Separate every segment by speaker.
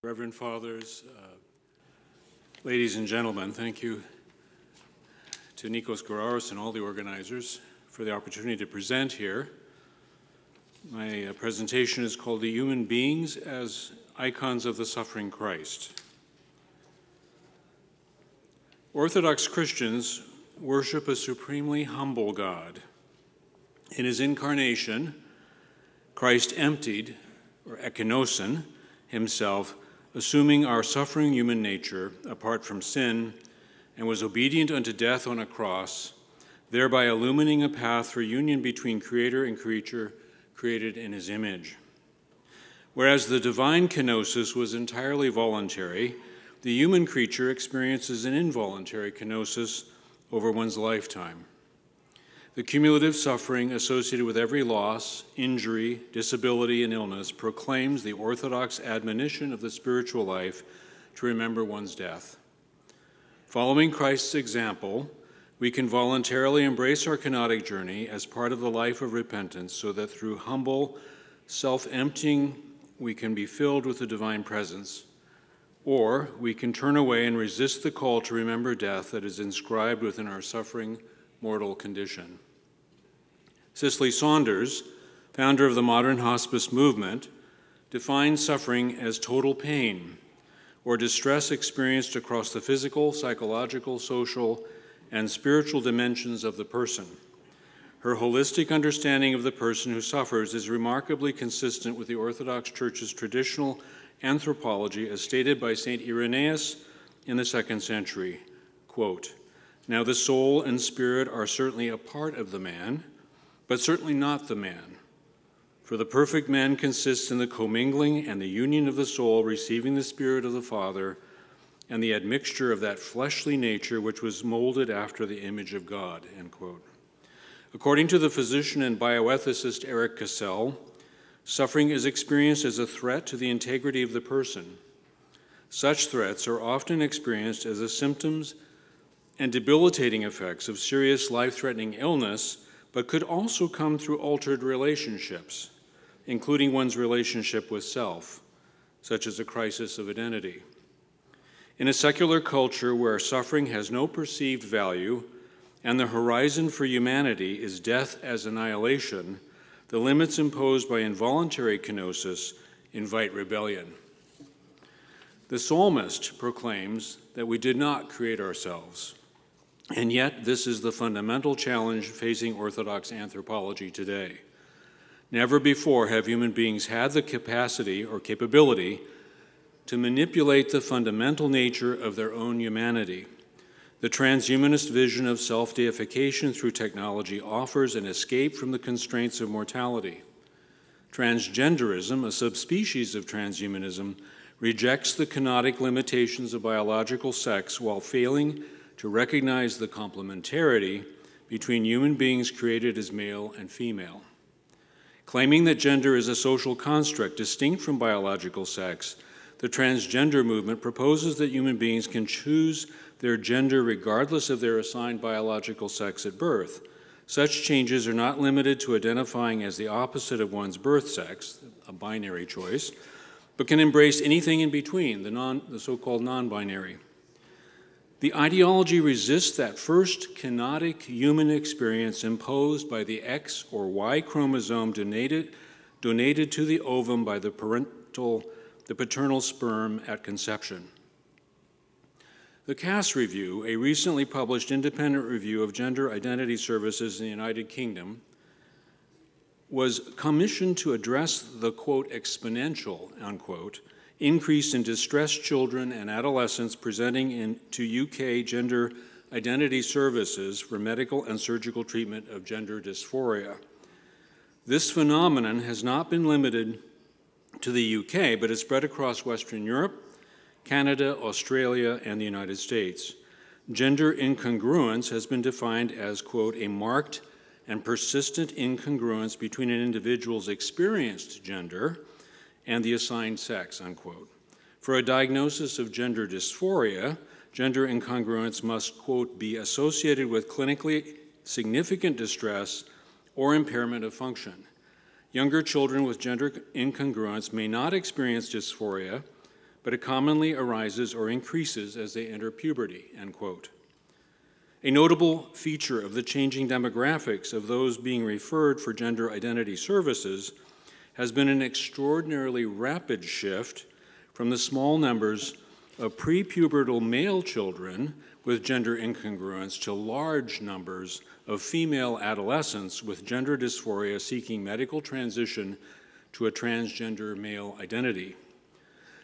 Speaker 1: Reverend Fathers, ladies and gentlemen, thank you to Nikos Gararos and all the organizers for the opportunity to present here. My presentation is called "The Human Beings as Icons of the Suffering Christ." Orthodox Christians worship a supremely humble God. In his incarnation, Christ emptied, or ekinosen, himself, assuming our suffering human nature apart from sin, and was obedient unto death on a cross, thereby illumining a path for union between Creator and creature created in his image. Whereas the divine kenosis was entirely voluntary, the human creature experiences an involuntary kenosis over one's lifetime. The cumulative suffering associated with every loss, injury, disability, and illness proclaims the orthodox admonition of the spiritual life to remember one's death. Following Christ's example, we can voluntarily embrace our kenotic journey as part of the life of repentance so that through humble self-emptying we can be filled with the divine presence, or we can turn away and resist the call to remember death that is inscribed within our suffering mortal condition. Cicely Saunders, founder of the modern hospice movement, defines suffering as total pain or distress experienced across the physical, psychological, social, and spiritual dimensions of the person. Her holistic understanding of the person who suffers is remarkably consistent with the Orthodox Church's traditional anthropology as stated by St. Irenaeus in the 2nd century, quote, "Now the soul and spirit are certainly a part of the man, but certainly not the man. For the perfect man consists in the commingling and the union of the soul receiving the Spirit of the Father and the admixture of that fleshly nature which was molded after the image of God," end quote. According to the physician and bioethicist Eric Cassell, suffering is experienced as a threat to the integrity of the person. Such threats are often experienced as the symptoms and debilitating effects of serious life-threatening illness, but could also come through altered relationships, including one's relationship with self, such as a crisis of identity. In a secular culture where suffering has no perceived value and the horizon for humanity is death as annihilation, the limits imposed by involuntary kenosis invite rebellion. The psalmist proclaims that we did not create ourselves, and yet this is the fundamental challenge facing Orthodox anthropology today. Never before have human beings had the capacity or capability to manipulate the fundamental nature of their own humanity. The transhumanist vision of self-deification through technology offers an escape from the constraints of mortality. Transgenderism, a subspecies of transhumanism, rejects the kenotic limitations of biological sex while failing to recognize the complementarity between human beings created as male and female. Claiming that gender is a social construct distinct from biological sex, the transgender movement proposes that human beings can choose their gender regardless of their assigned biological sex at birth. Such changes are not limited to identifying as the opposite of one's birth sex, a binary choice, but can embrace anything in between, the so-called non-binary. The ideology resists that first kenotic human experience imposed by the X or Y chromosome donated to the ovum by the paternal sperm at conception. The Cass Review, a recently published independent review of gender identity services in the United Kingdom, was commissioned to address the, quote, exponential, unquote, increase in distressed children and adolescents presenting to UK gender identity services for medical and surgical treatment of gender dysphoria. This phenomenon has not been limited to the UK, but has spread across Western Europe, Canada, Australia, and the United States. Gender incongruence has been defined as, quote, a marked and persistent incongruence between an individual's experienced gender and the assigned sex, unquote. For a diagnosis of gender dysphoria, gender incongruence must, quote, be associated with clinically significant distress or impairment of function. Younger children with gender incongruence may not experience dysphoria, but it commonly arises or increases as they enter puberty, end quote. A notable feature of the changing demographics of those being referred for gender identity services has been an extraordinarily rapid shift from the small numbers of prepubertal male children with gender incongruence to large numbers of female adolescents with gender dysphoria seeking medical transition to a transgender male identity.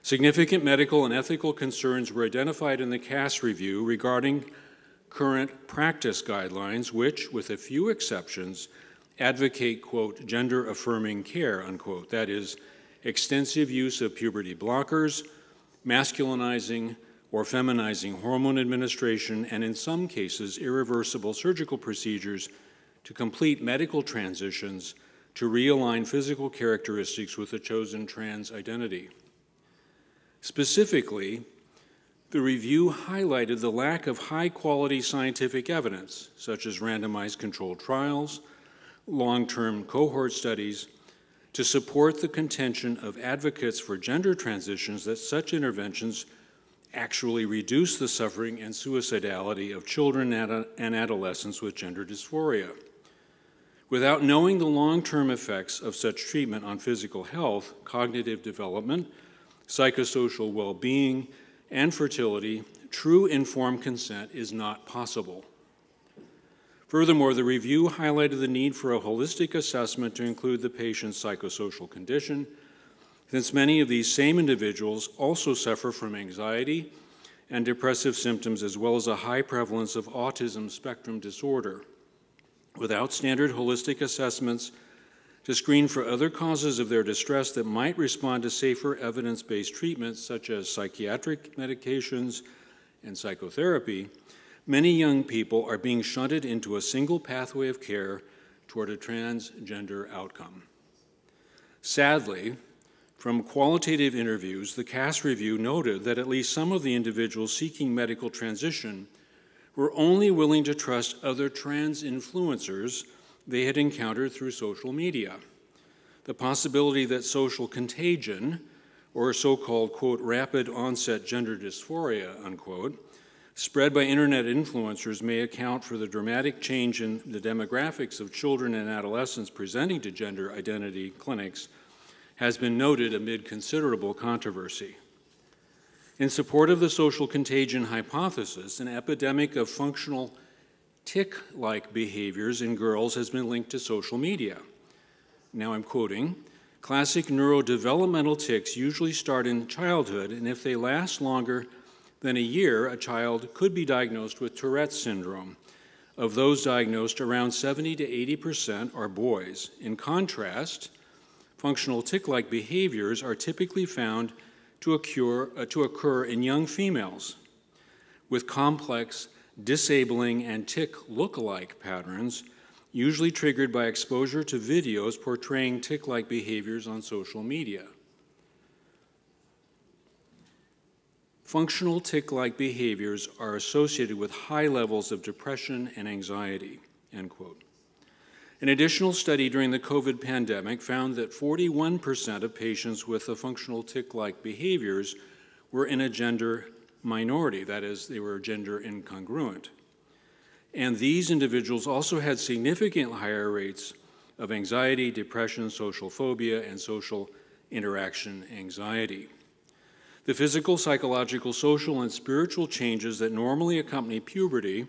Speaker 1: Significant medical and ethical concerns were identified in the Cass Review regarding current practice guidelines, which, with a few exceptions, advocate, quote, gender-affirming care, unquote. That is, extensive use of puberty blockers, masculinizing or feminizing hormone administration, and in some cases, irreversible surgical procedures to complete medical transitions to realign physical characteristics with the chosen trans identity. Specifically, the review highlighted the lack of high-quality scientific evidence, such as randomized controlled trials, long-term cohort studies, to support the contention of advocates for gender transitions that such interventions actually reduce the suffering and suicidality of children and adolescents with gender dysphoria. Without knowing the long-term effects of such treatment on physical health, cognitive development, psychosocial well-being, and fertility, true informed consent is not possible. Furthermore, the review highlighted the need for a holistic assessment to include the patient's psychosocial condition, since many of these same individuals also suffer from anxiety and depressive symptoms, as well as a high prevalence of autism spectrum disorder. Without standard holistic assessments to screen for other causes of their distress that might respond to safer evidence-based treatments such as psychiatric medications and psychotherapy, many young people are being shunted into a single pathway of care toward a transgender outcome. Sadly, from qualitative interviews, the Cass Review noted that at least some of the individuals seeking medical transition were only willing to trust other trans influencers they had encountered through social media. The possibility that social contagion, or so-called, quote, rapid onset gender dysphoria, unquote, spread by internet influencers may account for the dramatic change in the demographics of children and adolescents presenting to gender identity clinics has been noted amid considerable controversy. In support of the social contagion hypothesis, an epidemic of functional tic-like behaviors in girls has been linked to social media. Now I'm quoting, "Classic neurodevelopmental tics usually start in childhood, and if they last longer than a year, a child could be diagnosed with Tourette's syndrome. Of those diagnosed, around 70 to 80% are boys. In contrast, functional tic-like behaviors are typically found to occur in young females with complex, disabling, and tic look-alike patterns, usually triggered by exposure to videos portraying tic-like behaviors on social media. Functional tic-like behaviors are associated with high levels of depression and anxiety," end quote. An additional study during the COVID pandemic found that 41% of patients with the functional tic-like behaviors were in a gender minority, that is, they were gender incongruent. And these individuals also had significant higher rates of anxiety, depression, social phobia, and social interaction anxiety. The physical, psychological, social, and spiritual changes that normally accompany puberty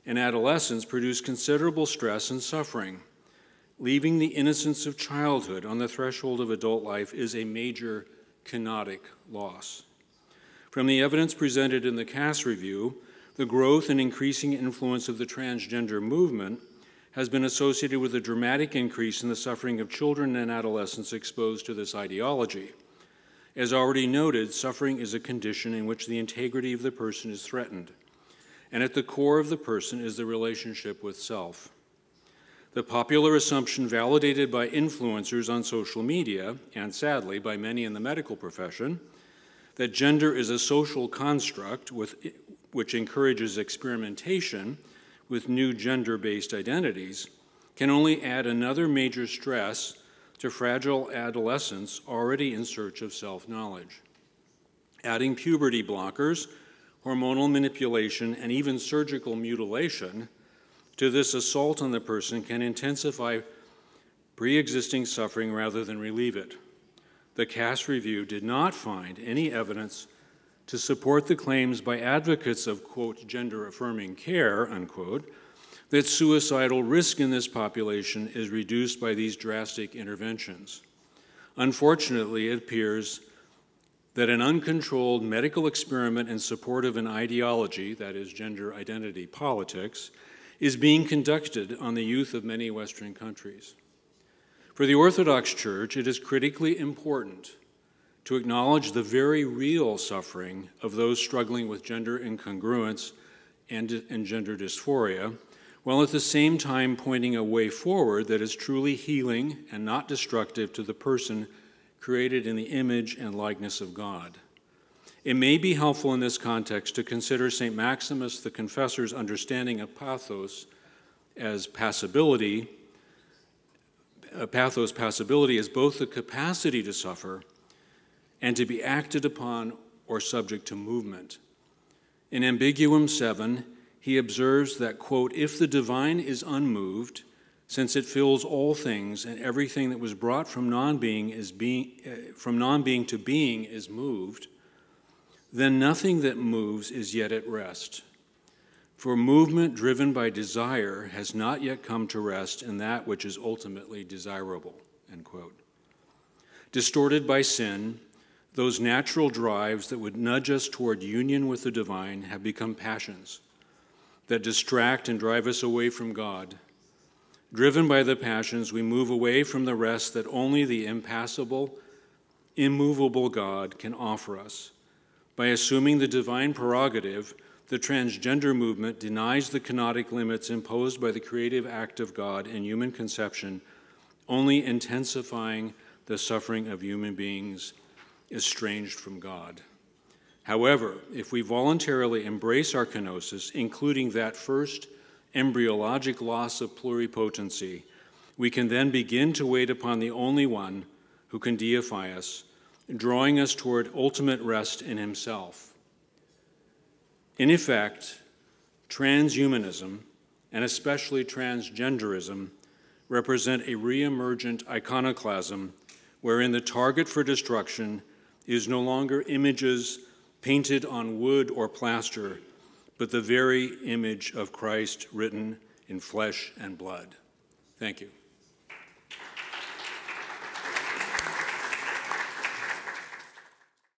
Speaker 1: and adolescence produce considerable stress and suffering. Leaving the innocence of childhood on the threshold of adult life is a major kenotic loss. From the evidence presented in the Cass Review, the growth and increasing influence of the transgender movement has been associated with a dramatic increase in the suffering of children and adolescents exposed to this ideology. As already noted, suffering is a condition in which the integrity of the person is threatened, and at the core of the person is the relationship with self. The popular assumption validated by influencers on social media, and sadly by many in the medical profession, that gender is a social construct which encourages experimentation with new gender-based identities, can only add another major stress to fragile adolescents already in search of self-knowledge. Adding puberty blockers, hormonal manipulation, and even surgical mutilation to this assault on the person can intensify pre-existing suffering rather than relieve it. The Cass Review did not find any evidence to support the claims by advocates of, quote, gender-affirming care, unquote, that suicidal risk in this population is reduced by these drastic interventions. Unfortunately, it appears that an uncontrolled medical experiment in support of an ideology, that is gender identity politics, is being conducted on the youth of many Western countries. For the Orthodox Church, it is critically important to acknowledge the very real suffering of those struggling with gender incongruence and gender dysphoria, while at the same time pointing a way forward that is truly healing and not destructive to the person created in the image and likeness of God. It may be helpful in this context to consider St. Maximus the Confessor's understanding of pathos as passibility. Pathos passibility is both the capacity to suffer and to be acted upon or subject to movement. In Ambiguum 7, he observes that, quote, if the divine is unmoved, since it fills all things and everything that was brought from non-being to being is moved, then nothing that moves is yet at rest. For movement driven by desire has not yet come to rest in that which is ultimately desirable, end quote. Distorted by sin, those natural drives that would nudge us toward union with the divine have become passions that distract and drive us away from God. Driven by the passions, we move away from the rest that only the impassible, immovable God can offer us. By assuming the divine prerogative, the transgender movement denies the canonic limits imposed by the creative act of God in human conception, only intensifying the suffering of human beings estranged from God. However, if we voluntarily embrace our kenosis, including that first embryologic loss of pluripotency, we can then begin to wait upon the only one who can deify us, drawing us toward ultimate rest in himself. In effect, transhumanism, and especially transgenderism, represent a re-emergent iconoclasm wherein the target for destruction is no longer images painted on wood or plaster, but the very image of Christ written in flesh and blood. Thank you.